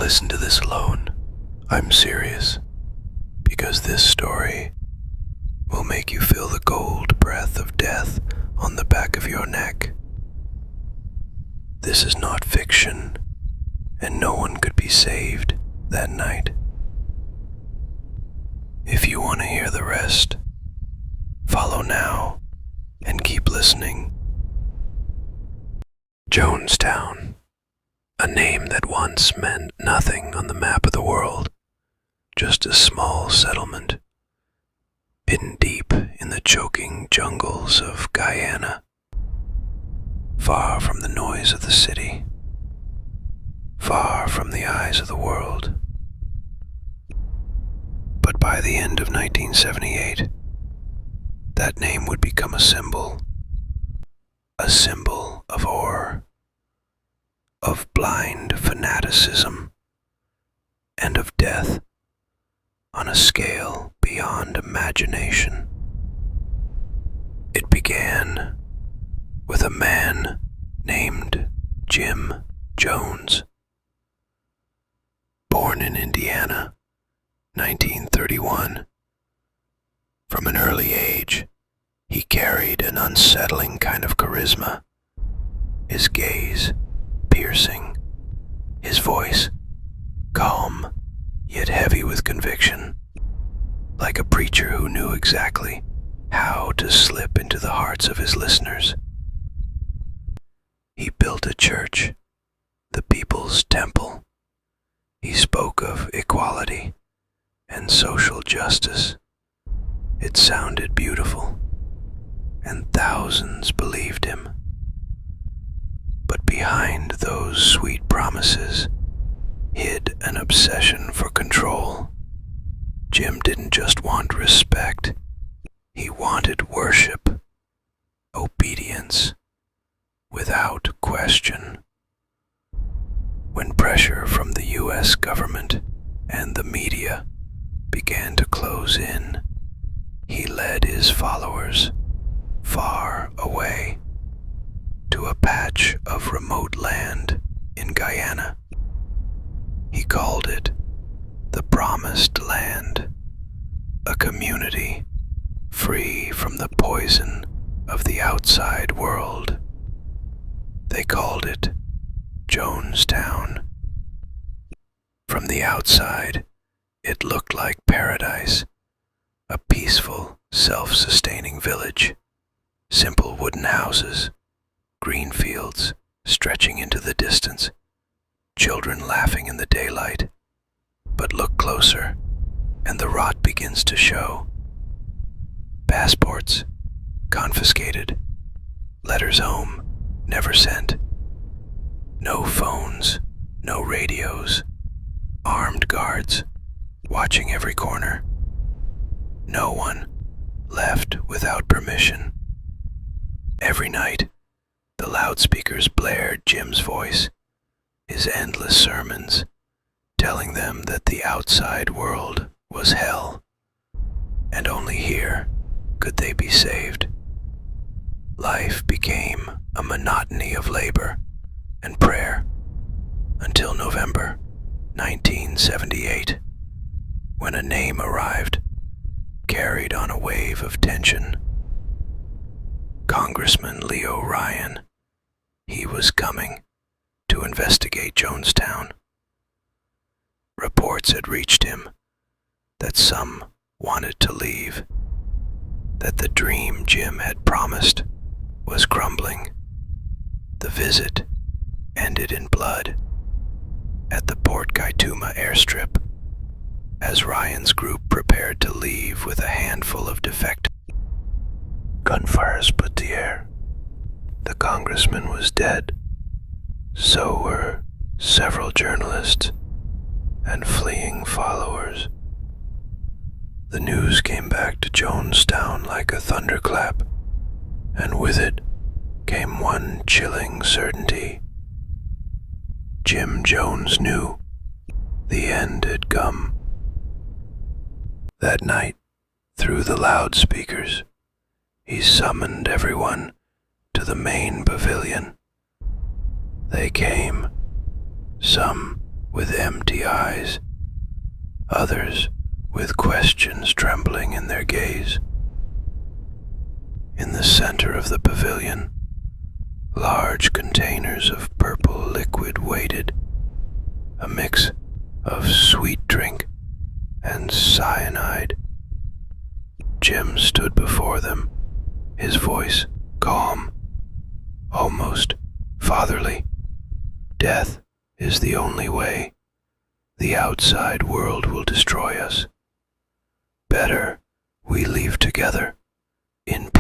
listen to this alone. I'm serious, because this story will make you feel the cold breath of death on the back of your neck. This is not fiction, and no one could be saved that night. If you want to hear the rest, follow now and keep listening. Jonestown, a name that once meant nothing on the map of the world, just a small settlement, hidden deep in the choking jungles of Guyana, far from the noise of the city, far from the eyes of the world. But by the end of 1978, that name would become a symbol of horror, of blind fanaticism, and of death on a scale beyond imagination. It began with a man named Jim Jones. Born in Indiana, 1931. From an early age, he carried an unsettling kind of charisma, his gaze piercing, his voice calm yet heavy with conviction, like a preacher who knew exactly how to slip into the hearts of his listeners. He built a church, the People's Temple. He spoke of equality and social justice. It sounded beautiful, and thousands believed him. But behind those sweet promises hid an obsession for control. Jim didn't just want respect, he wanted worship, obedience, without question. When pressure from the U.S. government and the media began to close in, he led his followers far away to a patch of remote land in Guyana. He called it the Promised Land, a community free from the poison of the outside world. They called it Jonestown. From the outside, it looked like paradise, a peaceful, self-sustaining village, simple wooden houses, green fields stretching into the distance, children laughing in the daylight. But look closer, and the rot begins to show. Passports confiscated, letters home never sent. No phones, no radios, armed guards watching every corner. No one left without permission. Every night, the loudspeakers blared Jim's voice, his endless sermons, telling them that the outside world was hell, and only here could they be saved. Life became a monotony of labor and prayer until November 1978, when a name arrived, carried on a wave of tension. Congressman Leo Ryan. He was coming to investigate Jonestown. Reports had reached him that some wanted to leave, that the dream Jim had promised was crumbling. The visit ended in blood at the Port Kaituma airstrip as Ryan's group prepared to leave with a handful of defectors. Gunfire split the air. The congressman was dead. So were several journalists and fleeing followers. The news came back to Jonestown like a thunderclap, and with it came one chilling certainty. Jim Jones knew the end had come. That night, through the loudspeakers, he summoned everyone to the main pavilion. They came, some with empty eyes, others with questions trembling in their gaze. In the center of the pavilion, large containers of purple liquid waited, a mix of sweet drink and cyanide. Jim stood before them, his voice calm, almost fatherly. Death is the only way. The outside world will destroy us. Better we leave together, in